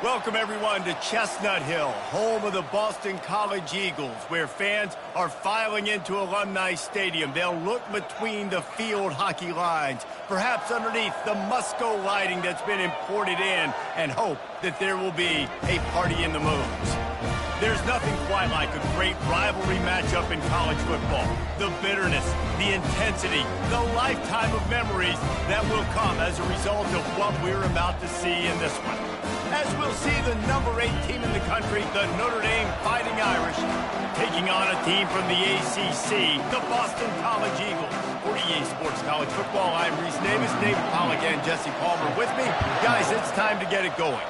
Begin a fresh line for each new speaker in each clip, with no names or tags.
Welcome, everyone, to Chestnut Hill, home of the Boston College Eagles, where fans are filing into Alumni Stadium. They'll look between the field hockey lines, perhaps underneath the Musco lighting that's been imported in, and hope that there will be a party in the moons. There's nothing quite like a great rivalry matchup in college football. The bitterness, the intensity, the lifetime of memories that will come as a result of what we're about to see in this one. As we'll see the number 8 team in the country, the Notre Dame Fighting Irish, taking on a team from the ACC, the Boston College Eagles. For EA Sports College Football, I'm Reese Davis, David Pollock, and Jesse Palmer with me. Guys, it's time to get it going.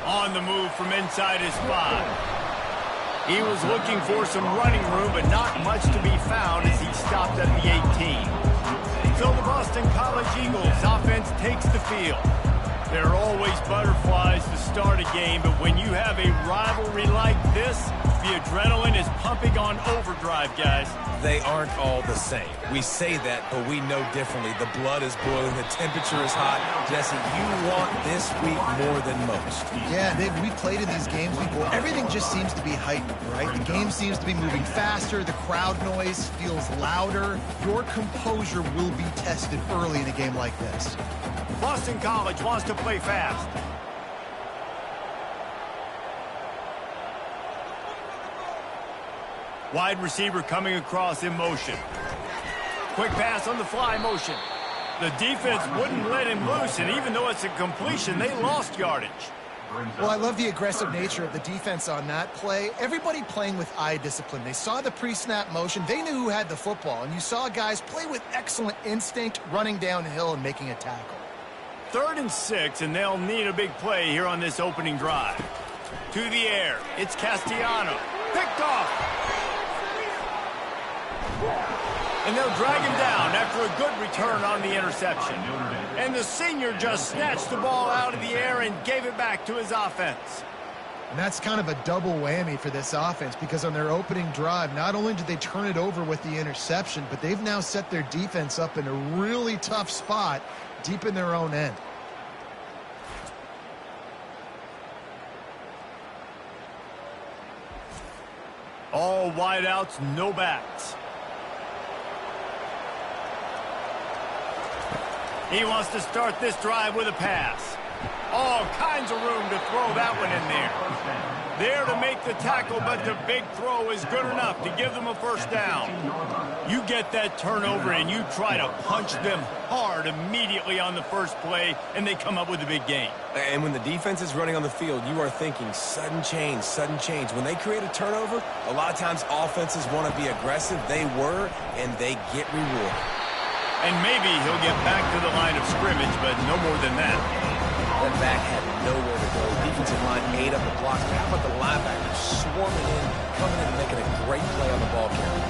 On the move from inside his 5. He was looking for some running room, but not much to be found as he stopped at the 18. So the Boston College Eagles offense takes the field. There are always butterflies to start a game, but when you have a rivalry like this, the adrenaline is pumping on overdrive, guys.
They aren't all the same. We say that, but we know differently. The blood is boiling. The temperature is hot. Jesse, you want this week more than most.
Yeah, Dave, we've played in these games before. Everything just seems to be heightened, right? The game seems to be moving faster. The crowd noise feels louder. Your composure will be tested early in a game like this.
Boston College wants to play fast. Wide receiver coming across in motion. Quick pass on the fly motion. The defense wouldn't let him loose, and even though it's a completion, they lost yardage.
Well, I love the aggressive nature of the defense on that play. Everybody playing with eye discipline. They saw the pre-snap motion. They knew who had the football, and you saw guys play with excellent instinct, running downhill and making a tackle.
3rd and 6, and they'll need a big play here on this opening drive. To the air, it's Castellano. Picked off. And they'll drag him down after a good return on the interception. And the senior just snatched the ball out of the air and gave it back to his offense.
And that's kind of a double whammy for this offense, because on their opening drive, not only did they turn it over with the interception, but they've now set their defense up in a really tough spot deep in their own end.
All wideouts, no backs. He wants to start this drive with a pass. All kinds of room to throw that one in there. There to make the tackle, but the big throw is good enough to give them a first down. You get that turnover and you try to punch them hard immediately on the first play, and they come up with a big gain.
And when the defense is running on the field, you are thinking sudden change, sudden change. When they create a turnover, a lot of times offenses want to be aggressive. They were, and they get rewarded.
And maybe he'll get back to the line of scrimmage, but no more than that.
That back had nowhere to go. Defensive line ate up the blocks. But how about the linebackers swarming in, coming in and making a great play on the ball carrier?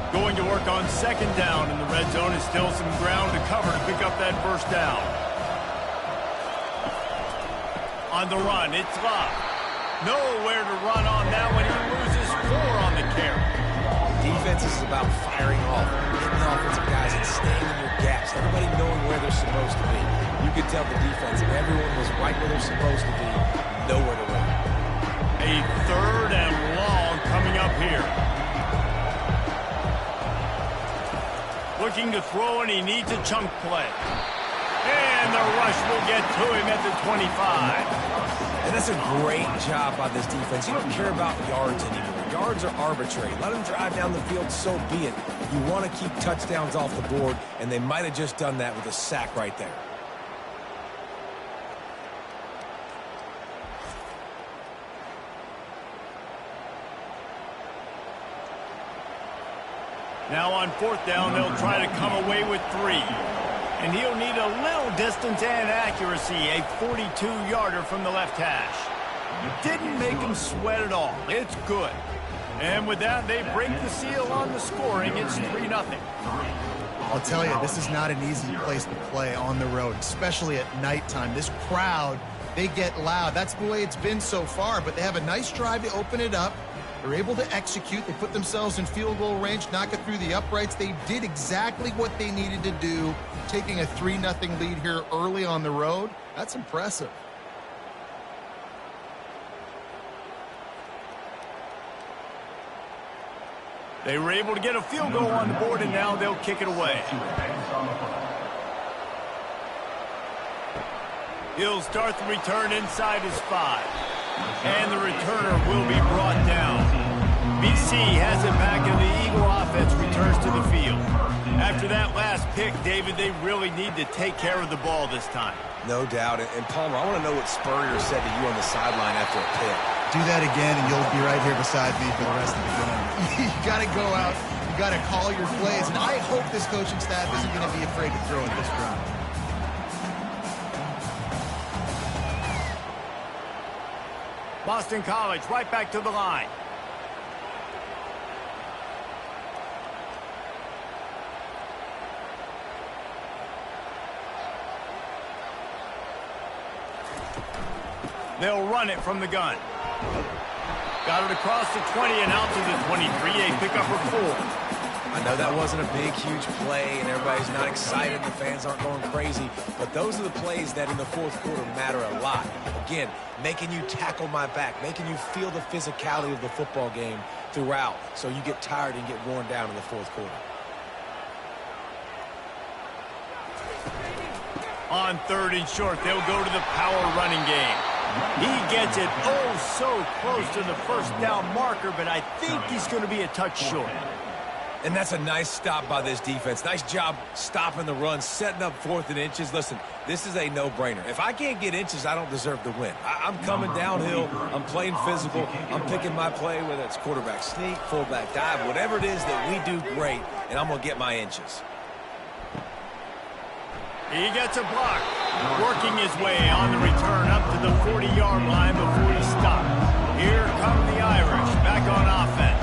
Going to work on 2nd down, and the red zone is still some ground to cover to pick up that first down. On the run, it's Leahy. Nowhere to run on that one. He loses 4 on the carry.
Defense is about firing off, getting the offensive guys and staying in your gaps. Everybody knowing where they're supposed to be. You could tell the defense, everyone was right where they're supposed to be, nowhere to run.
A 3rd and long coming up here. Looking to throw, and he needs a chunk play. And the rush will get to him at the 25.
And that's a great job by this defense. You don't care about yards anymore. Yards are arbitrary. Let them drive down the field, so be it. You want to keep touchdowns off the board, and they might have just done that with a sack right there.
Now on 4th down, they'll try to come away with 3. And he'll need a little distance and accuracy, a 42-yarder from the left hash. Didn't make him sweat at all. It's good. And with that, they break the seal on the scoring. It's 3-0.
I'll tell you, this is not an easy place to play on the road, especially at nighttime. This crowd, they get loud. That's the way it's been so far, but they have a nice drive to open it up. They're able to execute. They put themselves in field goal range, knock it through the uprights. They did exactly what they needed to do, taking a 3-0 lead here early on the road. That's impressive.
They were able to get a field goal on the board, and now they'll kick it away. He'll start the return inside his 5. And the returner will be brought down. BC has it back, and the Eagle offense returns to the field. After that last pick, David, they really need to take care of the ball this time.
No doubt. And Palmer, I want to know what Spurrier said to you on the sideline after a pick.
Do that again, and you'll be right here beside me for the rest of the game.
You got to go out. You got to call your plays. And I hope this coaching staff isn't going to be afraid to throw it this drive.
Boston College right back to the line. They'll run it from the gun. Got it across the 20 and out to the 23. A pickup of 4.
I know that wasn't a big, huge play, and everybody's not excited. The fans aren't going crazy. But those are the plays that in the fourth quarter matter a lot. Again, making you tackle my back, making you feel the physicality of the football game throughout so you get tired and get worn down in the fourth quarter.
On 3rd and short, they'll go to the power running game. He gets it so close to the first down marker, but I think he's going to be a touch short.
And that's a nice stop by this defense. Nice job stopping the run, setting up 4th and inches. Listen, this is a no-brainer. If I can't get inches, I don't deserve to win. I'm coming downhill. I'm playing physical. I'm picking my play, whether it's quarterback sneak, fullback dive, whatever it is that we do great, and I'm going to get my inches.
He gets a block, working his way on the return up to the 40-yard line before he stopped. Here come the Irish back on offense.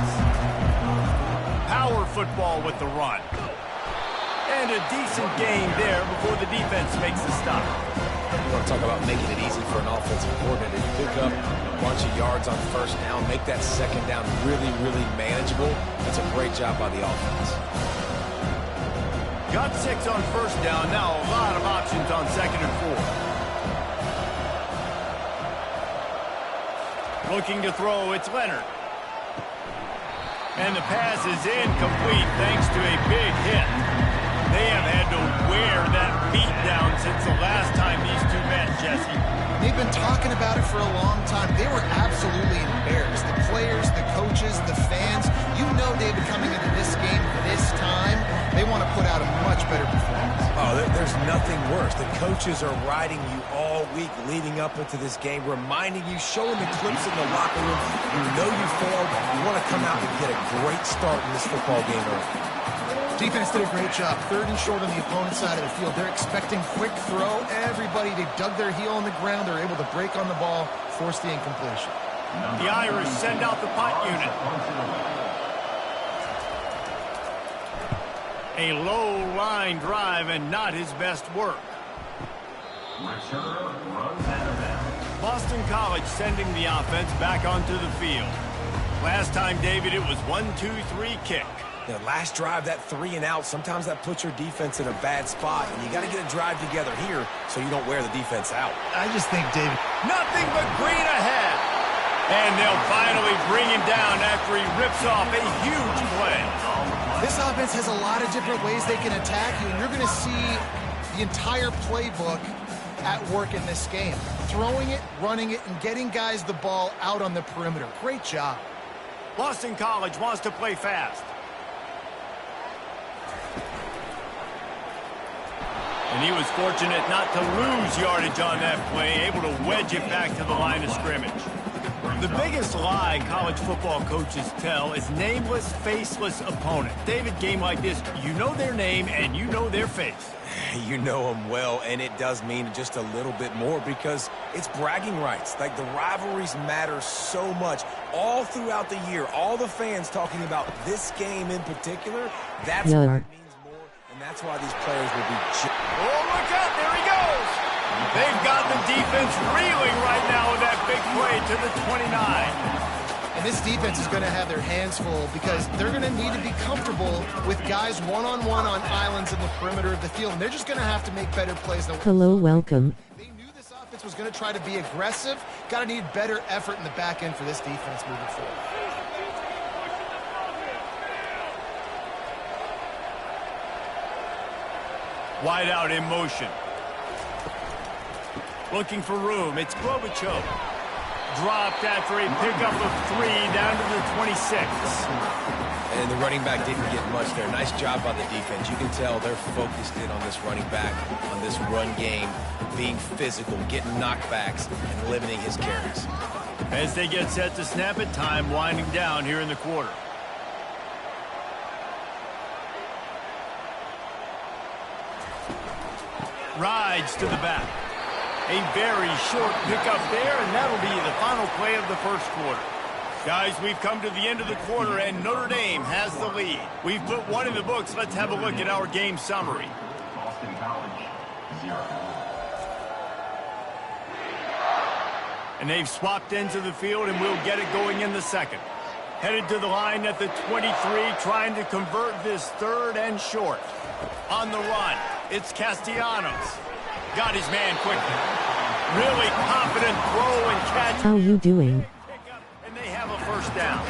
Power football with the run. And a decent gain there before the defense makes the stop.
You want to talk about making it easy for an offensive coordinator. You pick up a bunch of yards on 1st down, make that 2nd down really, really manageable. That's a great job by the offense.
Got 6 on 1st down. Now a lot of options on 2nd and 4. Looking to throw, it's Leonard. And the pass is incomplete thanks to a big hit. They have had to wear that beat down since the last time these two met, Jesse.
They've been talking about it for a long time. They were absolutely embarrassed. The players, the coaches, the fans. You know, David, coming into this game this time, they want to put out a much better performance.
Oh, there's nothing worse. The coaches are riding you all week leading up into this game, reminding you, showing the clips in the locker room. You know you failed. You want to come out and get a great start in this football game early.
Defense did a great job. 3rd and short on the opponent's side of the field. They're expecting quick throw. Everybody, they dug their heel on the ground. They're able to break on the ball, force the incompletion.
The Irish send out the punt unit. A low line drive and not his best work. Boston College sending the offense back onto the field. Last time, David, it was 1-2-3 kick.
The last drive, that 3 and out, sometimes that puts your defense in a bad spot, and you got to get a drive together here so you don't wear the defense out.
I just think, David,
nothing but green ahead. And they'll finally bring him down after he rips off a huge play.
This offense has a lot of different ways they can attack you, and you're going to see the entire playbook at work in this game. Throwing it, running it, and getting guys the ball out on the perimeter. Great job.
Boston College wants to play fast. And he was fortunate not to lose yardage on that play, able to wedge it back to the line of scrimmage. The biggest lie college football coaches tell is nameless, faceless opponent. David, game like this, you know their name and you know their face.
You know them well, and it does mean just a little bit more because it's bragging rights. Like, the rivalries matter so much all throughout the year. All the fans talking about this game in particular, that's why it means more, and that's why these players will be...
Oh, look out, there he goes! They've got the defense reeling right now with that big play to the 29.
And And this defense is going to have their hands full because they're going to need to be comfortable with guys one-on-one on islands in the perimeter of the field. And they're just going to have to make better plays.
Hello, welcome.
They knew this offense was going to try to be aggressive. Got to need better effort in the back end for this defense moving forward.
Wide out in motion. Looking for room. It's Klobuchar. Dropped after a pickup of 3 down to the 26.
And the running back didn't get much there. Nice job by the defense. You can tell they're focused in on this running back, on this run game, being physical, getting knockbacks, and limiting his carries.
As they get set to snap it, time winding down here in the quarter. Rides to the back. A very short pickup there, and that'll be the final play of the first quarter. Guys, we've come to the end of the quarter, and Notre Dame has the lead. We've put one in the books. Let's have a look at our game summary.
Boston College, 0.
And they've swapped into the field, and we'll get it going in the second. Headed to the line at the 23, trying to convert this third and short. On the run, it's Castellanos. Got his man quickly. Really confident throw and catch.
How you doing?
And they have a first down.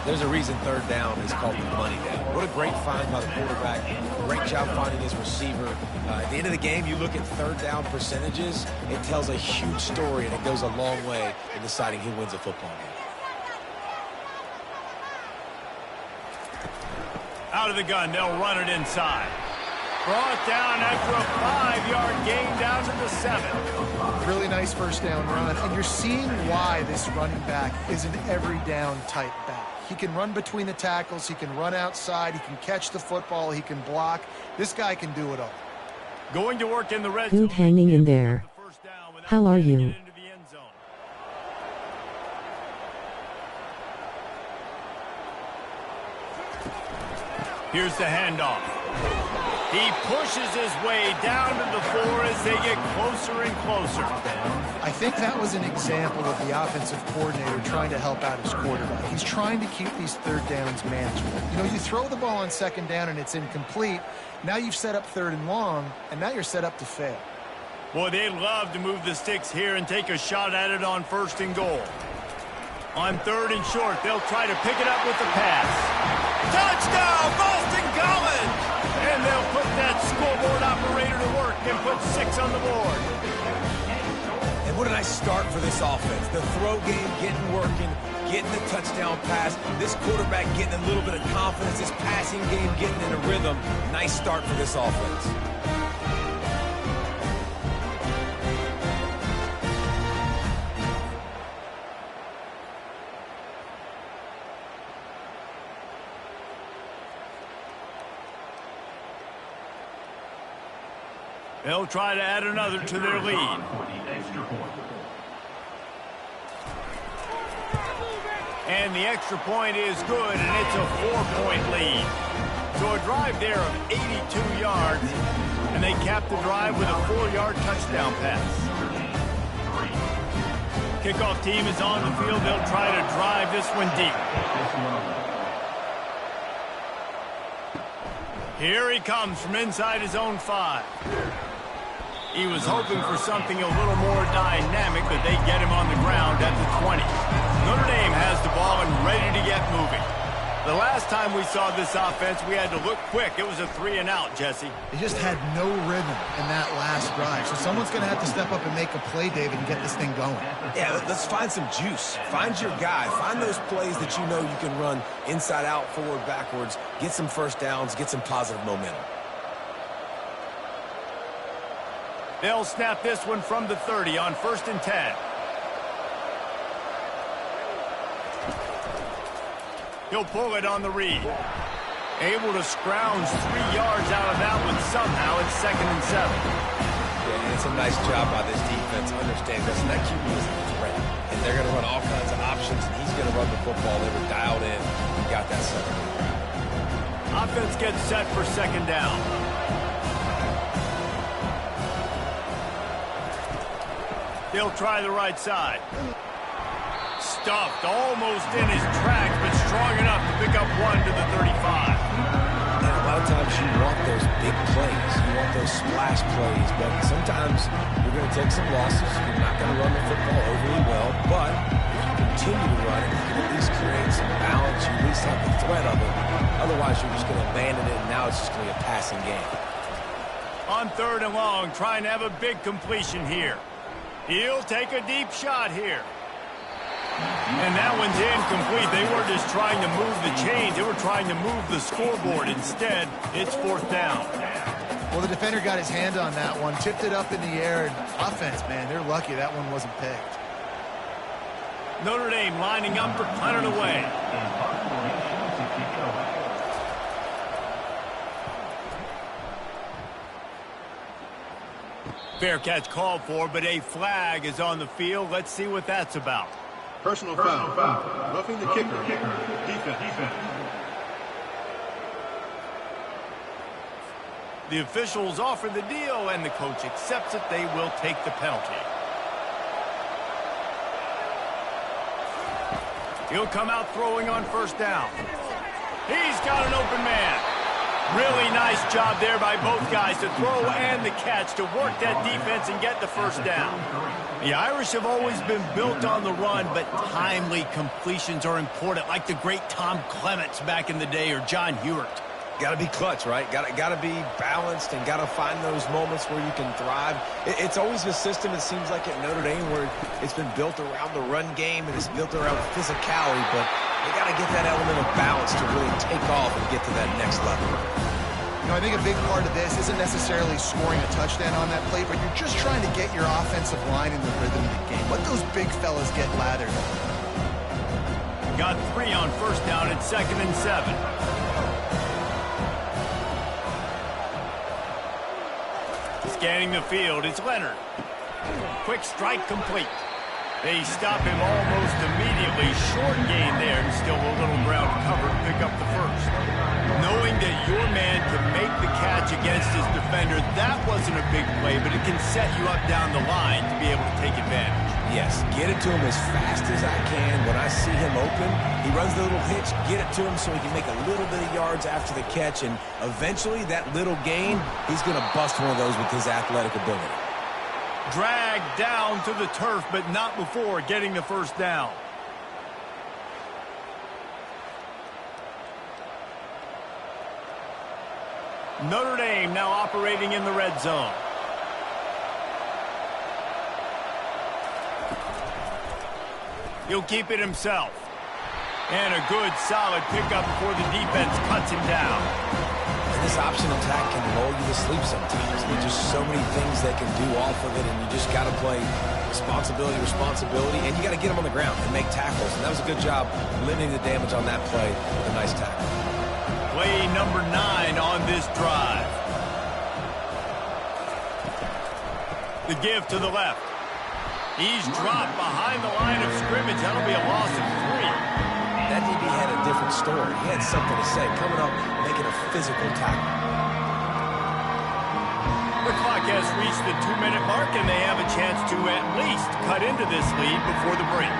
There's a reason third down is called the money down. What a great find by the quarterback. Great job finding his receiver. At the end of the game, you look at third down percentages. It tells a huge story, and it goes a long way in deciding who wins a football game.
Out of the gun, they'll run it inside. Brought down after a 5-yard gain down to the 7.
Really nice first down run, and you're seeing why this running back is an every down type back. He can run between the tackles, he can run outside, he can catch the football, he can block. This guy can do it all.
Going to work in the red
Who
zone.
hanging in there? How are you?
Here's the handoff. He pushes his way down to the 4 as they get closer and closer.
I think that was an example of the offensive coordinator trying to help out his quarterback. He's trying to keep these third downs manageable. You know, you throw the ball on second down and it's incomplete. Now you've set up third and long, and now you're set up to fail.
Boy, they love to move the sticks here and take a shot at it on first and goal. On third and short, they'll try to pick it up with the pass. Touchdown, Boston College! And they'll put that scoreboard operator to work and put 6 on the board.
And what a nice start for this offense. The throw game getting working, getting the touchdown pass. This quarterback getting a little bit of confidence. This passing game getting in a rhythm. Nice start for this offense.
They'll try to add another to their lead. And the extra point is good, and it's a 4-point lead. So a drive there of 82 yards, and they cap the drive with a 4-yard touchdown pass. Kickoff team is on the field. They'll try to drive this one deep. Here he comes from inside his own 5. He was hoping for something a little more dynamic, but they get him on the ground at the 20. Notre Dame has the ball and ready to get moving. The last time we saw this offense, we had to look quick. It was a 3-and-out, Jesse.
They just had no rhythm in that last drive. So someone's going to have to step up and make a play, David, and get this thing going.
Yeah, let's find some juice. Find your guy. Find those plays that you know you can run inside out, forward, backwards. Get some first downs. Get some positive momentum.
They'll snap this one from the 30 on 1st and 10. He'll pull it on the read. Able to scrounge 3 yards out of that one somehow. It's 2nd and 7.
Yeah, and it's a nice job by this defense. Understand this. That QB is a threat. And they're going to run all kinds of options, and he's going to run the football. They were dialed in. He got that second.
Offense gets set for 2nd down. They'll try the right side. stuffed, almost in his tracks, but strong enough to pick up one to the 35.
And a lot of times you want those big plays. You want those splash plays. But sometimes you're going to take some losses. You're not going to run the football overly well. But if you continue to run it, you can at least create some balance. You at least have the threat of it. Otherwise, you're just going to abandon it, and now it's just going to be a passing game.
On 3rd and long, trying to have a big completion here. He'll take a deep shot here. And that one's incomplete. They weren't just trying to move the chains. They were trying to move the scoreboard. Instead, it's 4th down.
Well, the defender got his hand on that one, tipped it up in the air, and offense, man, they're lucky that one wasn't picked.
Notre Dame lining up to punt it away. Fair catch called for, but a flag is on the field. Let's see what that's about.
Personal foul. Roughing the kicker. Defense.
The officials offer the deal, and the coach accepts it. They will take the penalty. He'll come out throwing on 1st down. He's got an open man. Really nice job there by both guys to throw and the catch to work that defense and get the 1st down. The Irish have always been built on the run, but timely completions are important, like the great Tom Clements back in the day or John Hewart.
Got to be clutch, right? Got to be balanced and got to find those moments where you can thrive. It's always a system, it seems like, at Notre Dame where it's been built around the run game and it's built around physicality, but they got to get that element of balance to really take off and get to that next level.
You know, I think a big part of this isn't necessarily scoring a touchdown on that play, but you're just trying to get your offensive line in the rhythm of the game. Let those big fellas get lathered.
Got 3 on 1st down at 2nd and 7. Scanning the field, it's Leonard. Quick strike complete. They stop him almost immediately. Short gain there, and still a little ground covered to pick up the 1st. Knowing that your man can make the catch against his defender, that wasn't a big play, but it can set you up down the line to be able to take advantage.
Yes, get it to him as fast as I can. When I see him open, he runs the little hitch, get it to him so he can make a little bit of yards after the catch, and eventually that little gain, he's going to bust one of those with his athletic ability.
Dragged down to the turf, but not before getting the 1st down. Notre Dame now operating in the red zone. He'll keep it himself. And a good, solid pickup before the defense cuts him down.
And this option attack can lull you to sleep sometimes. There's just so many things they can do off of it, and you just got to play responsibility, and you got to get them on the ground and make tackles. And that was a good job limiting the damage on that play with a nice tackle.
Play number 9 on this drive. The give to the left. He's dropped behind the line of scrimmage. That'll be a loss of 3.
That DB had a different story. He had something to say, coming up, making a physical tackle.
The clock has reached the 2-minute mark, and they have a chance to at least cut into this lead before the break.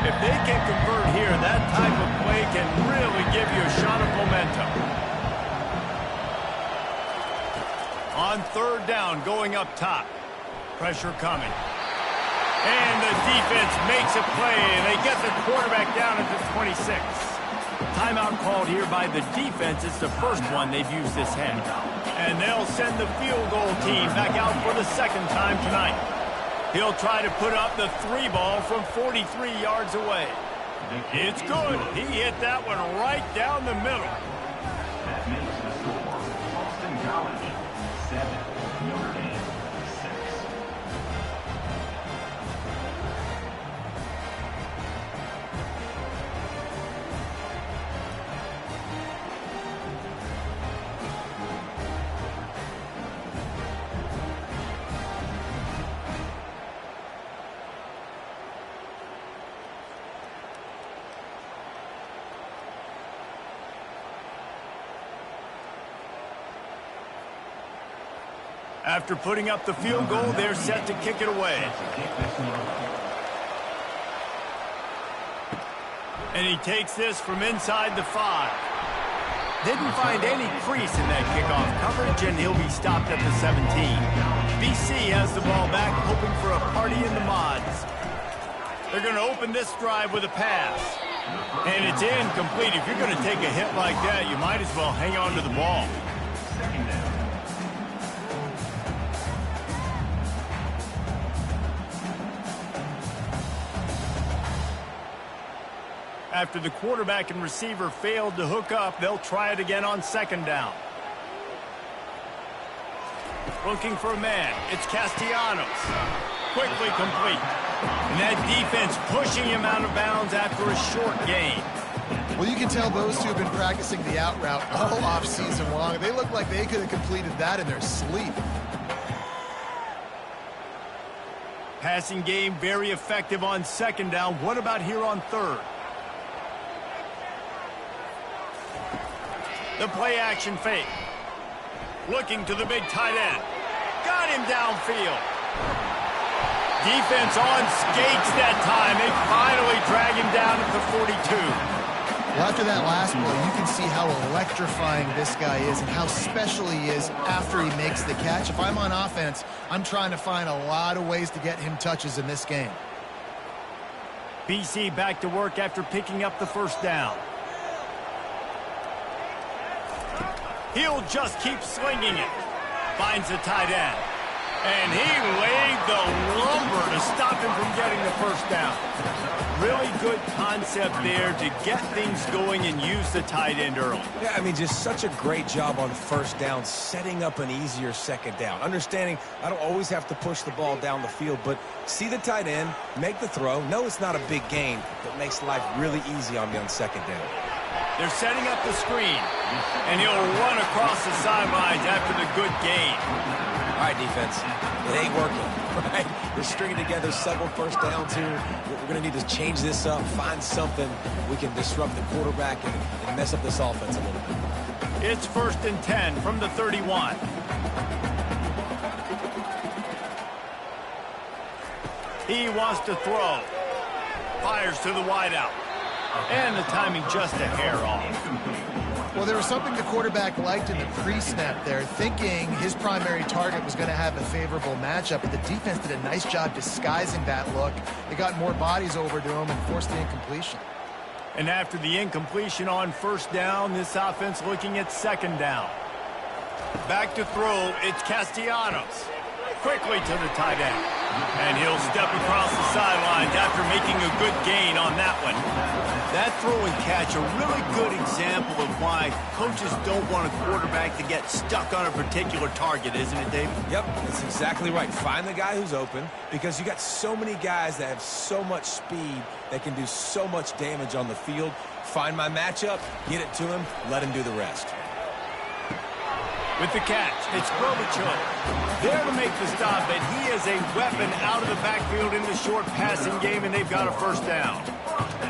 If they can convert here, that type of play can really give you a shot of momentum. On 3rd down, going up top. Pressure coming. And the defense makes a play, and they get the quarterback down at the 26. Timeout called here by the defense. It's the first one they've used this half. And they'll send the field goal team back out for the 2nd time tonight. He'll try to put up the 3 ball from 43 yards away. It's good. He hit that one right down the middle.
That makes the score Boston College 7, Notre Dame 6.
After putting up the field goal, they're set to kick it away. And he takes this from inside the 5. Didn't find any crease in that kickoff coverage, and he'll be stopped at the 17. BC has the ball back, hoping for a party in the mods. They're going to open this drive with a pass. And it's incomplete. If you're going to take a hit like that, you might as well hang on to the ball.
Second down.
After the quarterback and receiver failed to hook up, they'll try it again on second down. Looking for a man. It's Castellanos. Quickly complete. And that defense pushing him out of bounds after a short gain.
Well, you can tell those two have been practicing the out route all off-season long. They look like they could have completed that in their sleep.
Passing game very effective on second down. What about here on third? The play-action fake. Looking to the big tight end. Got him downfield. Defense on skates that time. They finally drag him down at the 42.
Well, after that last play, you can see how electrifying this guy is and how special he is after he makes the catch. If I'm on offense, I'm trying to find a lot of ways to get him touches in this game.
BC back to work after picking up the first down. He'll just keep slinging it. Finds the tight end. And he laid the lumber to stop him from getting the first down. Really good concept there to get things going and use the tight end early.
Yeah, I mean, just such a great job on first down, setting up an easier second down. Understanding I don't always have to push the ball down the field, but see the tight end, make the throw. No, it's not a big gain, but makes life really easy on me on second down.
They're setting up the screen, and he'll run across the sidelines after the good gain.
All right, defense, it ain't working, right? We're stringing together several first downs here. We're going to need to change this up, find something we can disrupt the quarterback and mess up this offense a little bit.
It's 1st and 10 from the 31. He wants to throw. Fires to the wideout. And the timing just a hair off.
Well, there was something the quarterback liked in the pre-snap there, thinking his primary target was going to have a favorable matchup, but the defense did a nice job disguising that look. They got more bodies over to him and forced the incompletion.
And after the incompletion on first down, this offense looking at second down. Back to throw, it's Castellanos. Quickly to the tight end. And he'll step across the sidelines after making a good gain on that one. That throw and catch, a really good example of why coaches don't want a quarterback to get stuck on a particular target, isn't it, David?
Yep, that's exactly right. Find the guy who's open, because you got so many guys that have so much speed that can do so much damage on the field. Find my matchup, get it to him, let him do the rest.
With the catch, it's Grobichuk. There to make the stop, and he is a weapon out of the backfield in the short passing game, and they've got a first down.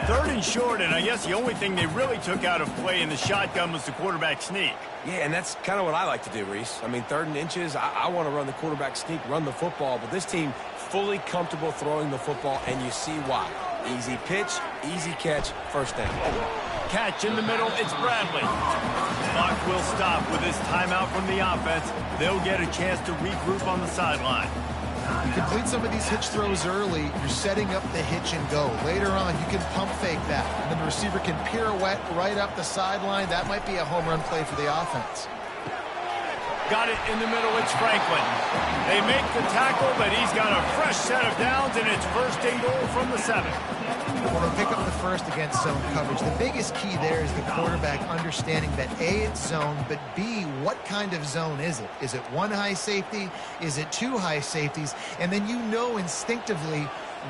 3rd and short, and I guess the only thing they really took out of play in the shotgun was the quarterback sneak.
Yeah, and that's kind of what I like to do, Reese. I mean, 3rd and inches, I want to run the quarterback sneak, run the football, but this team fully comfortable throwing the football, and you see why. Easy pitch, easy catch, first down.
Catch in the middle, it's Bradley. Clock will stop with this timeout from the offense. They'll get a chance to regroup on the sideline.
You complete some of these hitch throws early, you're setting up the hitch and go. Later on, you can pump fake that. And then the receiver can pirouette right up the sideline. That might be a home run play for the offense.
Got it in the middle, it's Franklin. They make the tackle, but he's got a fresh set of downs, and it's 1st and goal from the 7.
Well, they pick up the first against zone coverage. The biggest key there is the quarterback understanding that A, it's zone, but B, what kind of zone is it? Is it 1 high safety? Is it 2 high safeties? And then you know instinctively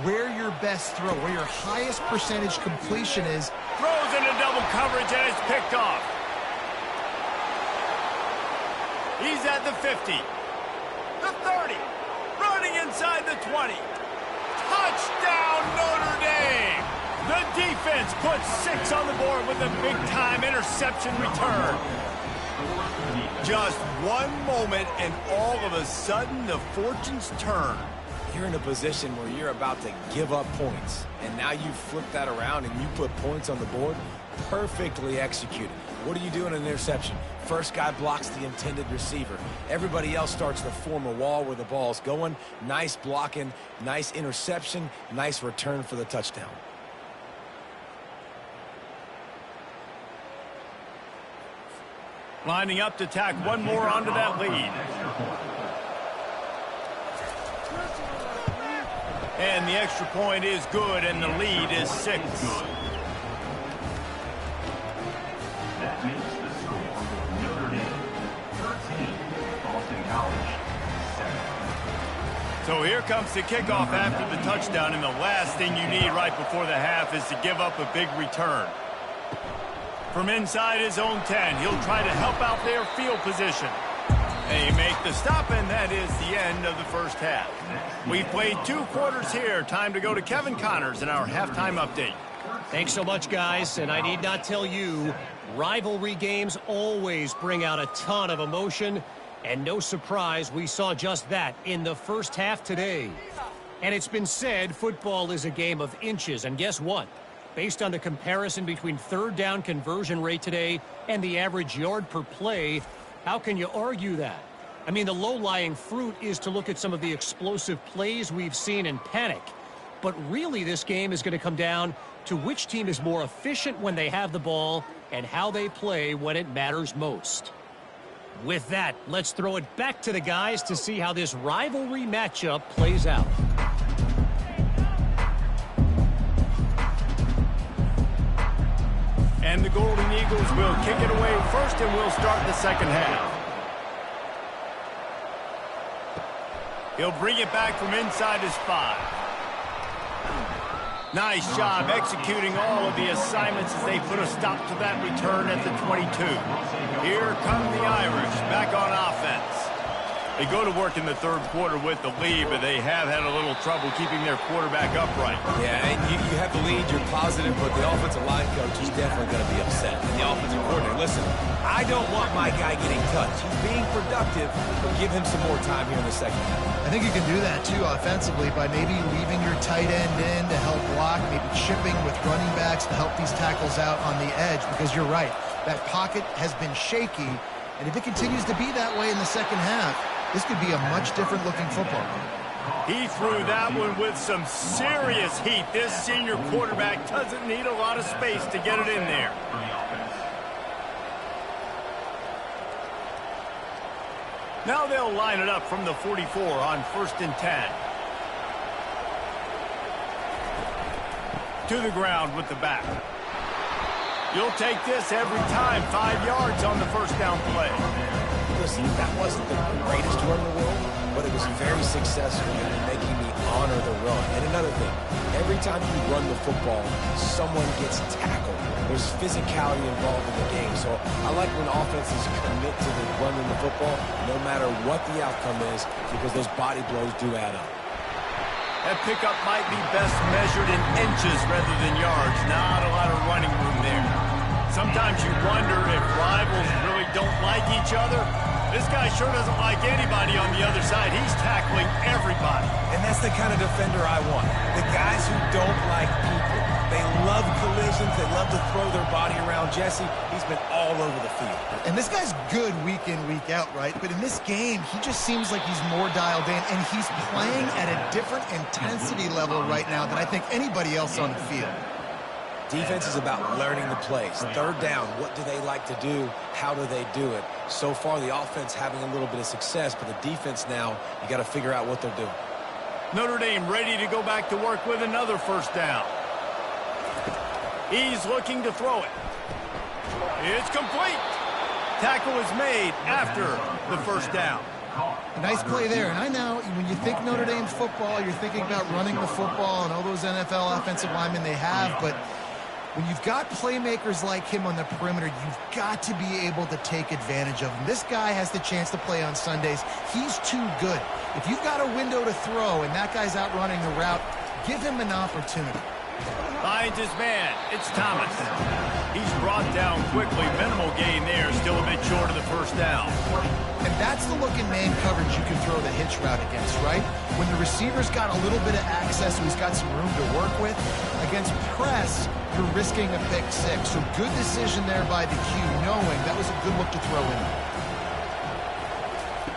where your best throw, where your highest percentage completion is.
Throws into double coverage, and it's picked off. He's at the 50, the 30, running inside the 20. Touchdown, Notre Dame! The defense puts 6 on the board with a big-time interception return. Just one moment, and all of a sudden, the fortunes turn.
You're in a position where you're about to give up points, and now you flip that around and you put points on the board. Perfectly executed. What do you do in an interception? First guy blocks the intended receiver. Everybody else starts to form a wall where the ball's going. Nice blocking, nice interception, nice return for the touchdown.
Lining up to tack one more onto that lead. And the extra point is good, and the lead is 6.
That makes the score Notre Dame 13, Boston College 7.
So here comes the kickoff after the touchdown, and the last thing you need right before the half is to give up a big return. From inside his own 10, he'll try to help out their field position. They make the stop, and that is the end of the first half. We've played 2 quarters here. Time to go to Kevin Connors in our halftime update.
Thanks so much, guys, and I need not tell you, rivalry games always bring out a ton of emotion, and no surprise, we saw just that in the first half today. And it's been said football is a game of inches, and guess what? Based on the comparison between third down conversion rate today and the average yard per play, how can you argue that? I mean, the low-lying fruit is to look at some of the explosive plays we've seen and panic. But really, this game is going to come down to which team is more efficient when they have the ball and how they play when it matters most. With that, let's throw it back to the guys to see how this rivalry matchup plays out.
And the Golden Eagles will kick it away first, and we'll start the second half. He'll bring it back from inside his 5. Nice job executing all of the assignments as they put a stop to that return at the 22. Here come the Irish back on offense. They go to work in the third quarter with the lead, but they have had a little trouble keeping their quarterback upright.
Yeah, and you have the lead, you're positive, but the offensive line coach is definitely going to be upset. And the offensive coordinator, listen, I don't want my guy getting touched. He's being productive, but give him some more time here in the second half.
I think you can do that, too, offensively, by maybe leaving your tight end in to help block, maybe chipping with running backs to help these tackles out on the edge, because you're right. That pocket has been shaky, and if it continues to be that way in the second half, this could be a much different looking football.
He threw that one with some serious heat. This senior quarterback doesn't need a lot of space to get it in there. Now they'll line it up from the 44 on 1st and 10. To the ground with the back. You'll take this every time. 5 yards on the first down play.
Listen, that wasn't the greatest run in the world, but it was very successful in making me honor the run. And another thing, every time you run the football, someone gets tackled. There's physicality involved in the game. So I like when offenses commit to the running the football, no matter what the outcome is, because those body blows do add up.
That pickup might be best measured in inches rather than yards. Not a lot of running room there. Sometimes you wonder if rivals really don't like each other. This guy sure doesn't like anybody on the other side. He's tackling everybody.
And that's the kind of defender I want. The guys who don't like people. They love collisions. They love to throw their body around. Jesse, he's been all over the field.
And this guy's good week in, week out, right? But in this game, he just seems like he's more dialed in, and he's playing at a different intensity level right now than I think anybody else on the field.
Defense is about learning the plays. Third down, what do they like to do? How do they do it? So far, the offense having a little bit of success, but the defense now, you got to figure out what they're doing.
Notre Dame ready to go back to work with another first down. He's looking to throw it. It's complete. Tackle is made after the first down.
A nice play there. And I know when you think Notre Dame football, you're thinking about running the football and all those NFL offensive linemen they have, but when you've got playmakers like him on the perimeter, you've got to be able to take advantage of him. This guy has the chance to play on Sundays. He's too good. If you've got a window to throw and that guy's out running the route, give him an opportunity.
Finds his man. It's Thomas. He's brought down quickly. Minimal gain there. Still a bit short of the first down.
And that's the look in man coverage you can throw the hitch route against, right? When the receiver's got a little bit of access and he's got some room to work with. Against press, you're risking a pick six. So good decision there by the Q, knowing that was a good look to throw in.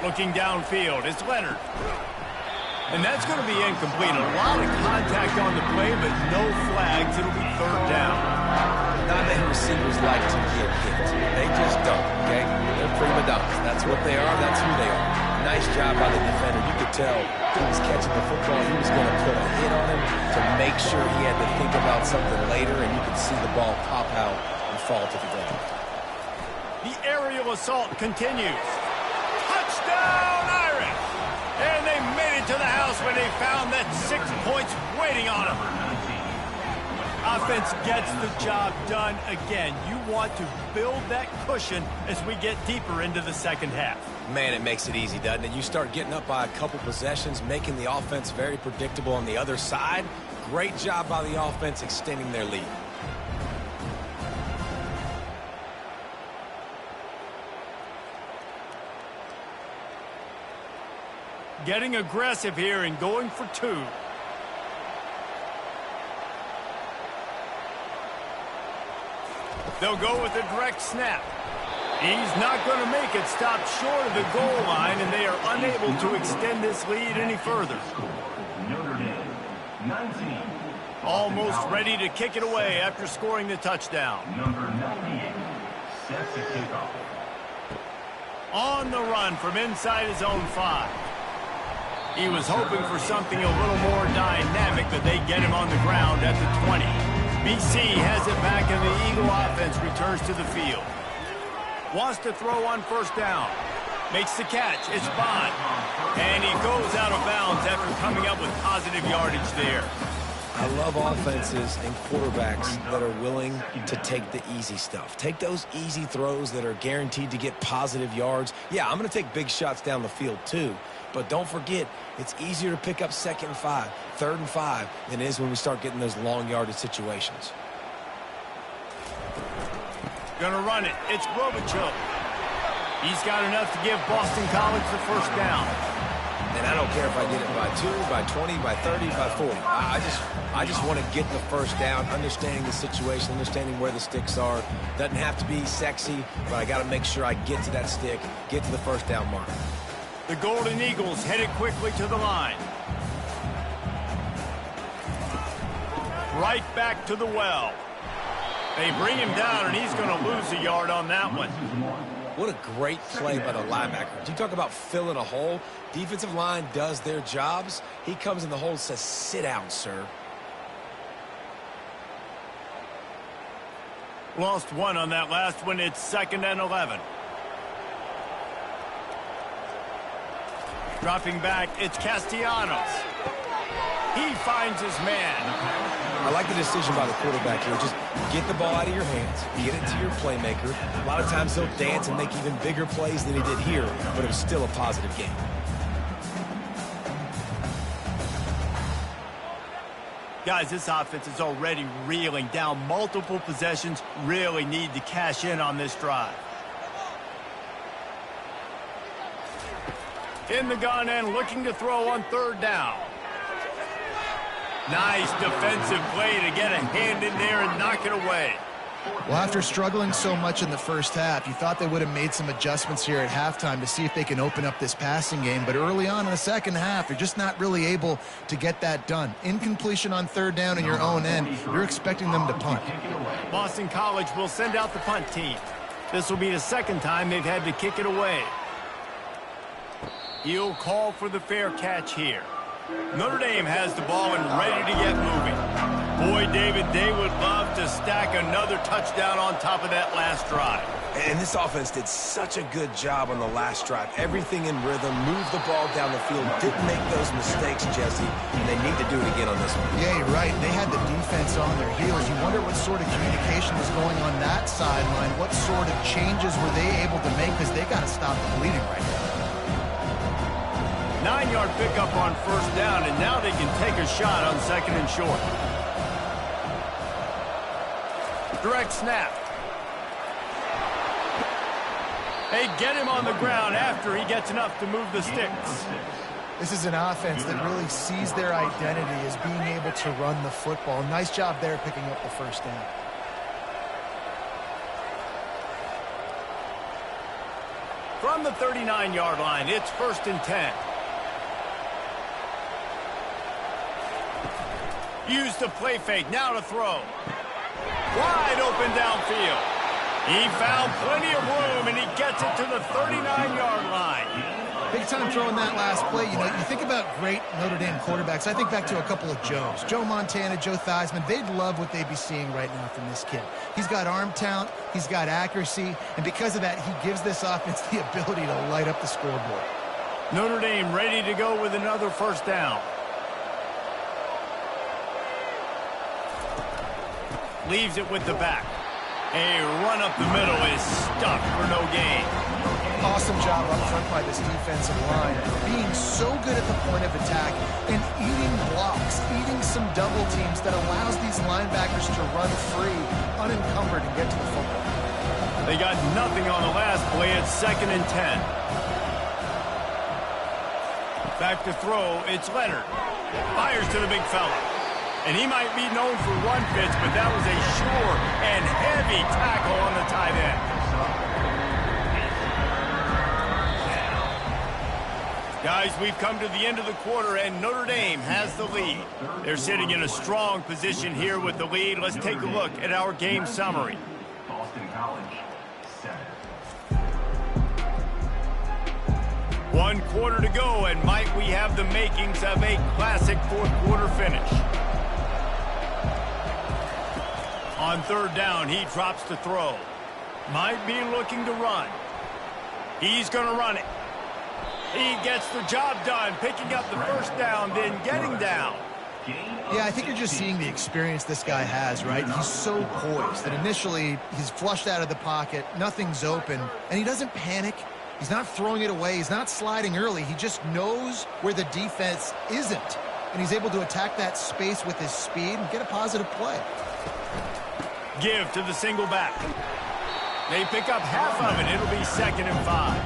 Looking downfield, it's Leonard. And that's going to be incomplete. A lot of contact on the play, but no flags. It'll be third down.
Not that receivers like to get hit. They just don't, okay? They're prima donnas. That's what they are. That's who they are. Nice job by the defender. You could tell he was catching the football. He was going to put a hit on him to make sure he had to think about something later, and you could see the ball pop out and fall to the ground.
The aerial assault continues. Touchdown, Irish! And they made it to the house when they found that 6 points waiting on them. Offense gets the job done again. You want to build that cushion as we get deeper into the second half.
Man, it makes it easy, doesn't it? You start getting up by a couple possessions, making the offense very predictable on the other side. Great job by the offense extending their lead.
Getting aggressive here and going for two. They'll go with a direct snap. He's not going to make it. Stopped short of the goal line, and they are unable to extend this lead any further.
Notre Dame, 19.
Almost ready to kick it away after scoring the touchdown.
Number 98 sets the kickoff.
On the run from inside his own 5. He was hoping for something a little more dynamic, but they get him on the ground at the 20. BC has it back, and the Eagle offense returns to the field. Wants to throw on first down. Makes the catch. It's Bond. And he goes out of bounds after coming up with positive yardage there.
I love offenses and quarterbacks that are willing to take the easy stuff. Take those easy throws that are guaranteed to get positive yards. Yeah, I'm going to take big shots down the field too. But don't forget, it's easier to pick up 2nd and 5, 3rd and 5 than it is when we start getting those long yardage situations.
Gonna run it. It's Robichuk. He's got enough to give Boston College the first down.
And I don't care if I get it by 2, by 20, by 30, by 40. I just want to get the first down, understanding the situation, understanding where the sticks are. Doesn't have to be sexy, but I got to make sure I get to that stick, get to the first down mark.
The Golden Eagles headed quickly to the line. Right back to the well. They bring him down, and he's going to lose a yard on that one.
What a great play by the linebacker. You talk about filling a hole. Defensive line does their jobs. He comes in the hole and says, sit down, sir.
Lost one on that last one. It's 2nd and 11. Dropping back, it's Castellanos. He finds his man.
I like the decision by the quarterback here. Just get the ball out of your hands, get it to your playmaker. A lot of times he'll dance and make even bigger plays than he did here, but it was still a positive game.
Guys, this offense is already reeling down multiple possessions. Really need to cash in on this drive. In the gun and looking to throw on 3rd down. Nice defensive play to get a hand in there and knock it away.
Well, after struggling so much in the first half, you thought they would have made some adjustments here at halftime to see if they can open up this passing game. But early on in the second half, you're just not really able to get that done. Incompletion on 3rd down in your own end, you're expecting them to punt.
Boston College will send out the punt team. This will be the 2nd time they've had to kick it away. He'll call for the fair catch here. Notre Dame has the ball and ready to get moving. Boy, David, they would love to stack another touchdown on top of that last drive.
And this offense did such a good job on the last drive. Everything in rhythm, moved the ball down the field, didn't make those mistakes, Jesse, and they need to do it again on this one.
Yeah, you're right. They had the defense on their heels. You wonder what sort of communication was going on that sideline. What sort of changes were they able to make, because they got to stop the bleeding right now.
9-yard pickup on 1st down, and now they can take a shot on 2nd and short. Direct snap. They get him on the ground after he gets enough to move the sticks.
This is an offense that really sees their identity as being able to run the football. Nice job there picking up the first down.
From the 39-yard line, it's 1st and 10. Use the play fake, now to throw. Wide open downfield. He found plenty of room, and he gets it to the 39-yard line.
Big time throwing that last play. You know, you think about great Notre Dame quarterbacks. I think back to a couple of Joes. Joe Montana, Joe Theismann. They'd love what they'd be seeing right now from this kid. He's got arm talent. He's got accuracy. And because of that, he gives this offense the ability to light up the scoreboard.
Notre Dame ready to go with another first down. Leaves it with the back. A run up the middle is stuffed for no gain.
Awesome job up front by this defensive line, being so good at the point of attack and eating blocks, eating some double teams that allows these linebackers to run free, unencumbered, and get to the football.
They got nothing on the last play. It's 2nd and 10. Back to throw. It's Leonard. Fires to the big fella. And he might be known for run fits, but that was a sure and heavy tackle on the tight end. Guys, we've come to the end of the quarter, and Notre Dame has the lead. They're sitting in a strong position here with the lead. Let's take a look at our game summary.
Boston College, 7.
1 quarter to go, and might we have the makings of a classic fourth-quarter finish. On 3rd down, he drops to throw. Might be looking to run. He's going to run it. He gets the job done, picking up the first down, then getting down.
Yeah, I think you're just seeing the experience this guy has, right? He's so poised that initially he's flushed out of the pocket, nothing's open, and he doesn't panic. He's not throwing it away. He's not sliding early. He just knows where the defense isn't, and he's able to attack that space with his speed and get a positive play.
Give to the single back. They pick up half of it. It'll be 2nd and 5.
I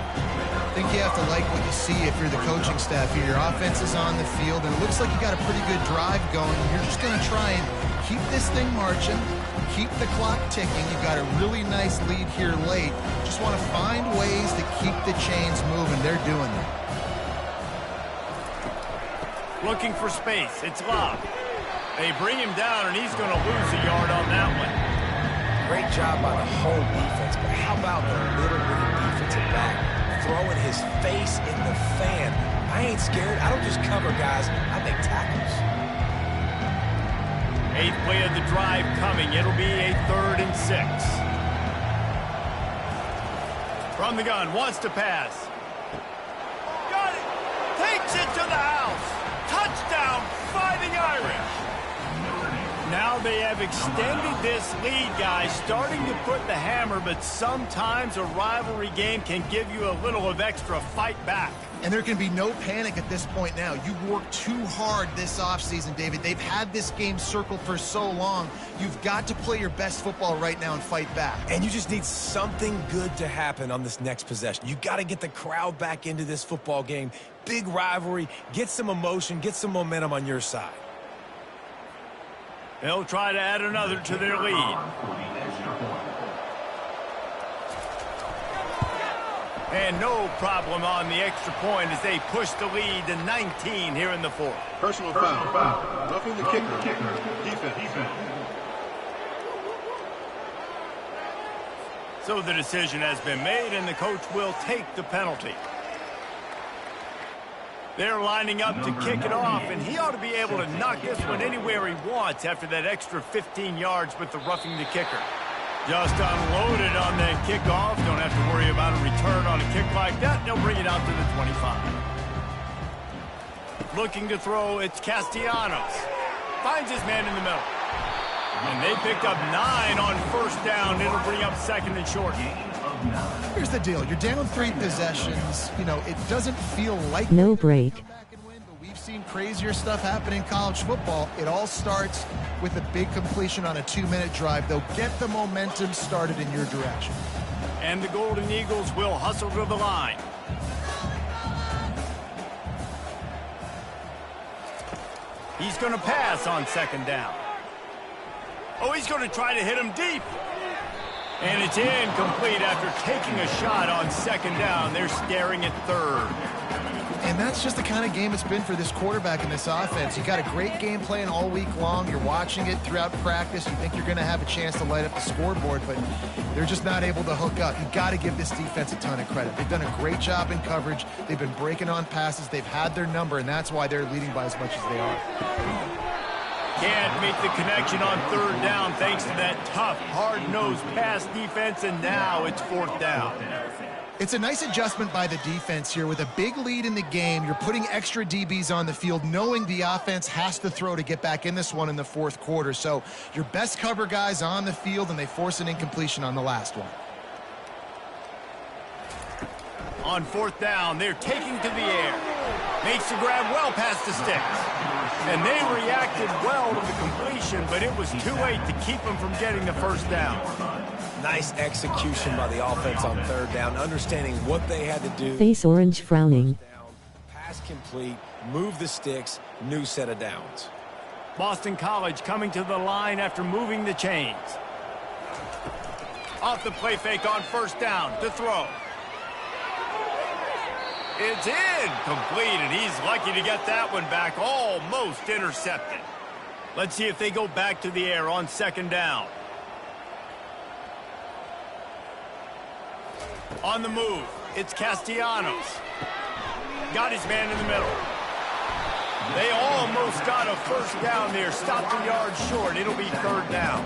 think you have to like what you see if you're the coaching staff here. Your offense is on the field, and it looks like you got a pretty good drive going. You're just going to try and keep this thing marching, keep the clock ticking. You've got a really nice lead here late. Just want to find ways to keep the chains moving. They're doing that.
Looking for space. It's Leahy. They bring him down, and he's going to lose a yard on that one.
Great job by the whole defense, but how about the little bitty defensive back throwing his face in the fan? I ain't scared. I don't just cover guys. I make tackles.
8th play of the drive coming. It'll be a 3rd and 6. From the gun, wants to pass. Got it. Takes it to the house. Touchdown, Fighting Irish. Now they have extended this lead, guys, starting to put the hammer, but sometimes a rivalry game can give you a little of extra fight back.
And there can be no panic at this point now. You've worked too hard this offseason, David. They've had this game circled for so long. You've got to play your best football right now and fight back.
And you just need something good to happen on this next possession. You got to get the crowd back into this football game. Big rivalry. Get some emotion. Get some momentum on your side.
They'll try to add another to their lead. And no problem on the extra point as they push the lead to 19 here in the 4th.
Personal foul. Roughing the kicker. Defense.
So the decision has been made, and the coach will take the penalty. They're lining up to kick it off, and he ought to be able to knock this one anywhere he wants after that extra 15 yards with the roughing the kicker. Just unloaded on that kickoff. Don't have to worry about a return on a kick like that. They'll bring it out to the 25. Looking to throw, it's Castellanos. Finds his man in the middle. And they picked up 9 on 1st down. It'll bring up 2nd and short.
Here's the deal. You're down 3 possessions. You know, it doesn't feel like
No break.
come back and win, but we've seen crazier stuff happen in college football. It all starts with a big completion on a 2-minute drive. They'll get the momentum started in your direction.
And the Golden Eagles will hustle to the line. He's going to pass on second down. Oh, he's going to try to hit him deep. And it's incomplete after taking a shot on second down. They're staring at third.
And that's just the kind of game it's been for this quarterback in this offense. You got a great game plan all week long. You're watching it throughout practice. You think you're going to have a chance to light up the scoreboard, but they're just not able to hook up. You got to give this defense a ton of credit. They've done a great job in coverage. They've been breaking on passes. They've had their number, and that's why they're leading by as much as they are.
Can't make the connection on third down thanks to that tough, hard-nosed pass defense, and now it's fourth down.
It's a nice adjustment by the defense here. With a big lead in the game, you're putting extra DBs on the field, knowing the offense has to throw to get back in this one in the fourth quarter. So your best cover guys on the field, and they force an incompletion on the last one.
On fourth down, they're taking to the air. Makes the grab well past the sticks. And they reacted well to the completion, but it was too late to keep them from getting the first down.
Nice execution by the offense on third down, understanding what they had to do.
Face orange frowning.
Pass complete, move the sticks, new set of downs.
Boston College coming to the line after moving the chains. Off the play fake on first down to throw. It's incomplete, and he's lucky to get that one back, almost intercepted. Let's see if they go back to the air on second down. On the move, it's Castellanos. Got his man in the middle. They almost got a first down there. Stopped a yard short. It'll be third down.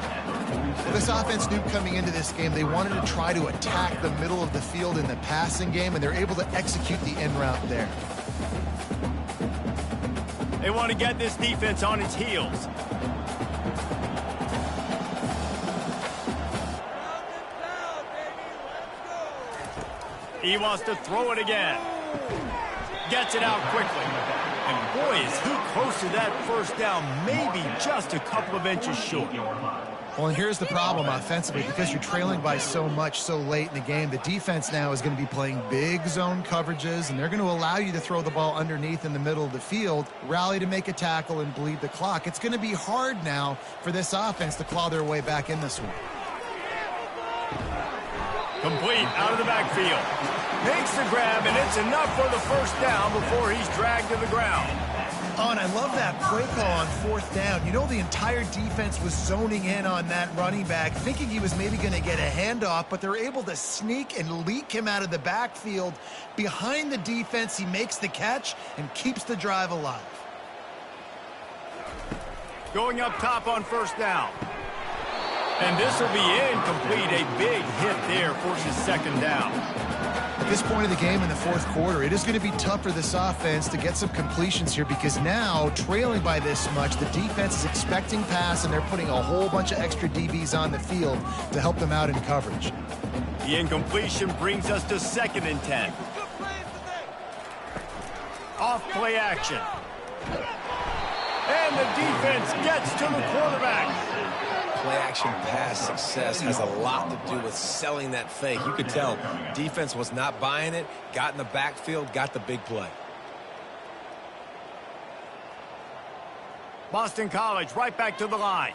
Well, this offense knew coming into this game they wanted to try to attack the middle of the field in the passing game, and they're able to execute the end route there.
They want to get this defense on its heels. He wants to throw it again. Gets it out quickly. And boy, is he close to that first down, maybe just a couple of inches short.
Well, and here's the problem offensively. Because you're trailing by so much so late in the game, the defense now is going to be playing big zone coverages, and they're going to allow you to throw the ball underneath in the middle of the field, rally to make a tackle, and bleed the clock. It's going to be hard now for this offense to claw their way back in this one.
Complete out of the backfield. Makes the grab, and it's enough for the first down before he's dragged to the ground.
Oh, and I love that play call on fourth down. You know, the entire defense was zoning in on that running back, thinking he was maybe going to get a handoff, but they're able to sneak and leak him out of the backfield. Behind the defense, he makes the catch and keeps the drive alive.
Going up top on first down. And this will be incomplete. A big hit there forces second down.
At this point of the game in the fourth quarter, it is going to be tough for this offense to get some completions here, because now, trailing by this much, the defense is expecting pass, and they're putting a whole bunch of extra DBs on the field to help them out in coverage.
The incompletion brings us to 2nd and 10. Off play action. And the defense gets to the quarterback.
Play-action pass success has a lot to do with selling that fake. You could tell defense was not buying it, got in the backfield, got the big play.
Boston College right back to the line.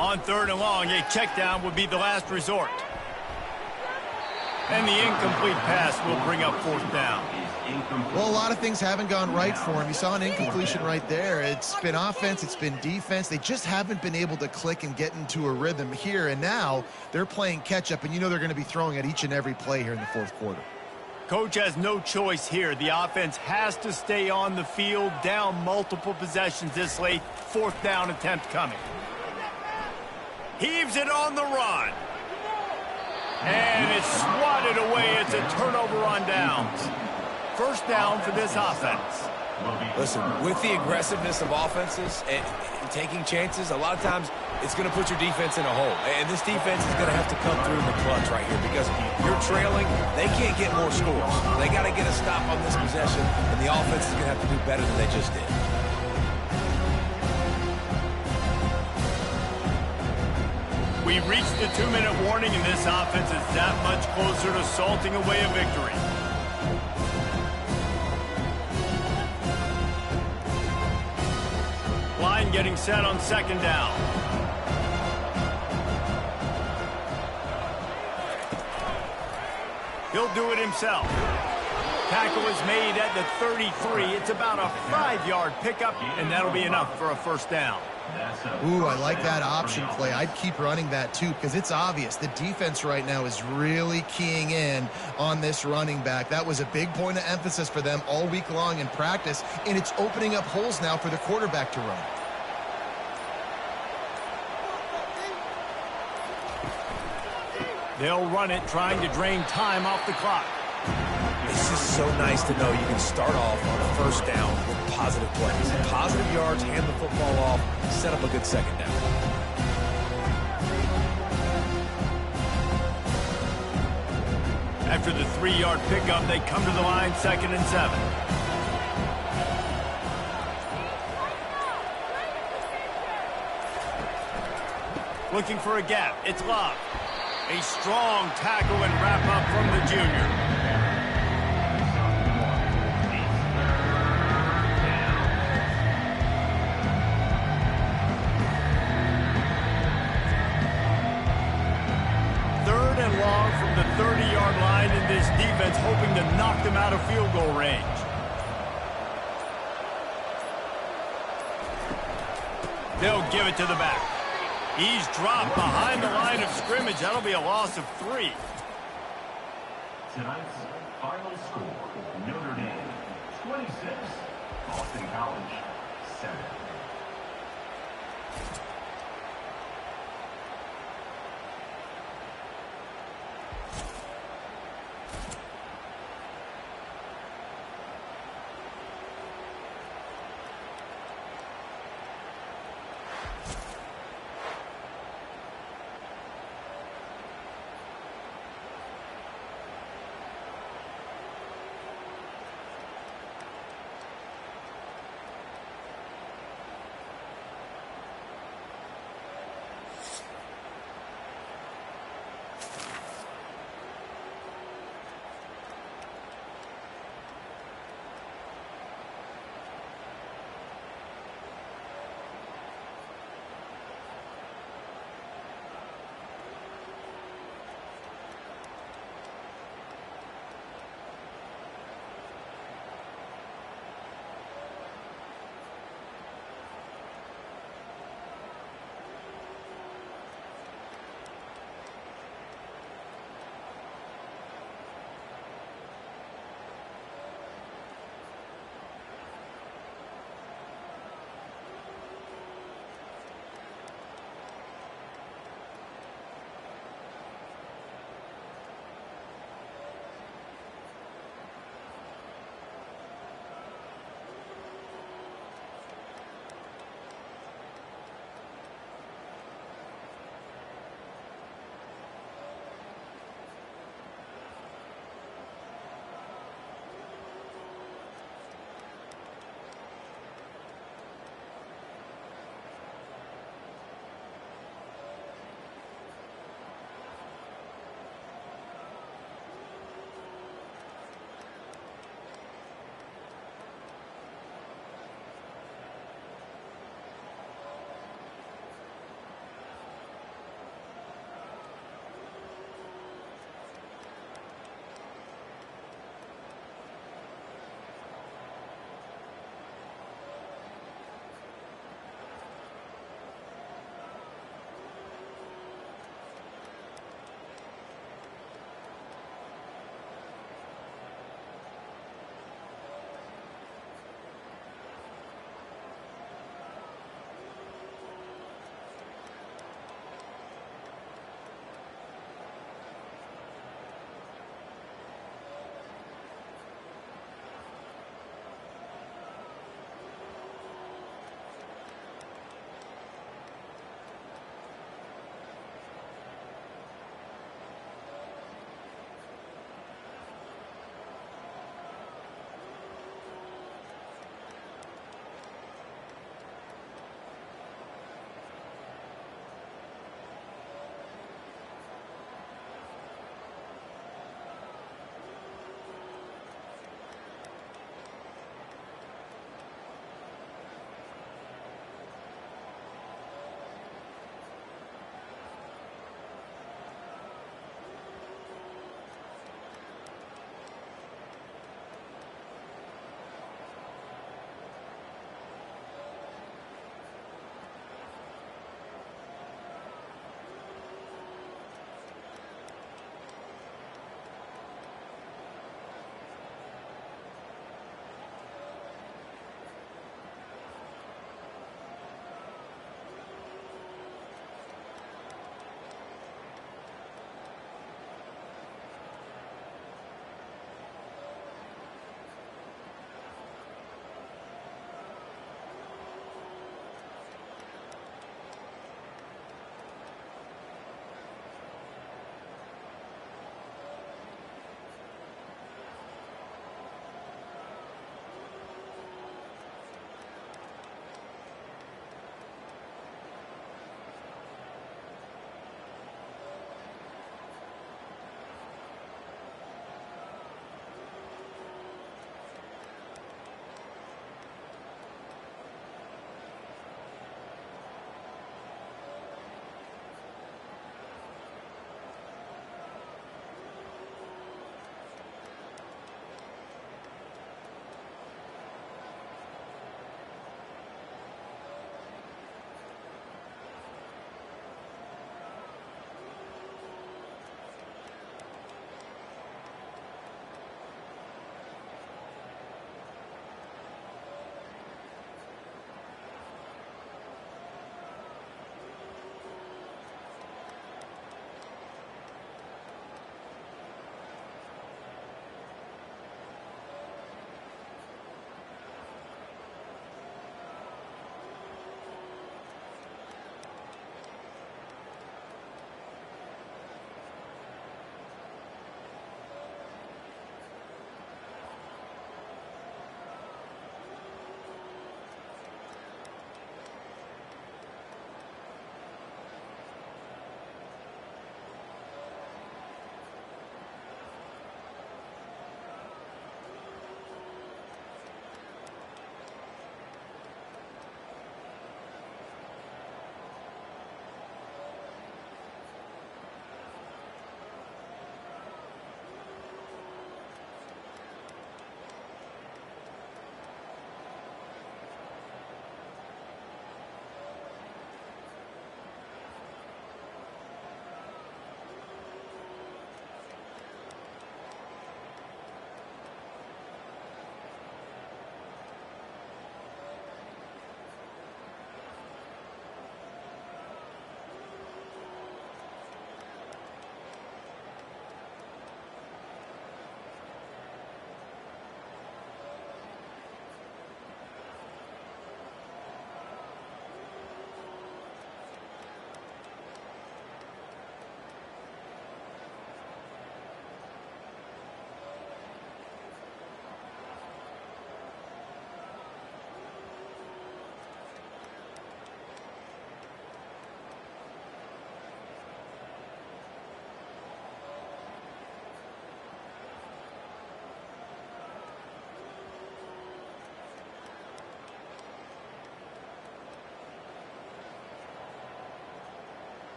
On 3rd and long, a check down would be the last resort. And the incomplete pass will bring up 4th down.
Well, a lot of things haven't gone right for him. You saw an incompletion right there. It's been offense, it's been defense. They just haven't been able to click and get into a rhythm here. And now they're playing catch-up, and you know they're going to be throwing at each and every play here in the fourth quarter.
Coach has no choice here. The offense has to stay on the field, down multiple possessions this late. 4th down attempt coming. Heaves it on the run. And it's swatted away. It's a turnover on downs. First down for this offense.
Listen, with the aggressiveness of offenses and taking chances, a lot of times it's going to put your defense in a hole. And this defense is going to have to come through in the clutch right here, because you're trailing. They can't get more scores. They got to get a stop on this possession, and the offense is going to have to do better than they just did.
We reached the 2-minute warning, and this offense is that much closer to salting away a victory. Line getting set on 2nd down. He'll do it himself. Tackle is made at the 33. It's about a 5-yard pickup, and that'll be enough for a 1st down.
Ooh, I like that option play. I'd keep running that too because it's obvious the defense right now is really keying in on this running back. That was a big point of emphasis for them all week long in practice, and it's opening up holes now for the quarterback to run.
They'll run it, trying to drain time off the clock.
This is so nice to know you can start off on a 1st down with positive plays. Positive yards, hand the football off, set up a good 2nd down.
After the 3-yard pickup, they come to the line 2nd and 7. Looking for a gap. It's Leahy. A strong tackle and wrap up from the junior. Third and long from the 30-yard line, in this defense hoping to knock them out of field goal range. They'll give it to the back. He's dropped behind the line of scrimmage. That'll be a loss of 3.
Tonight's final score, Notre Dame 26, Boston College 7.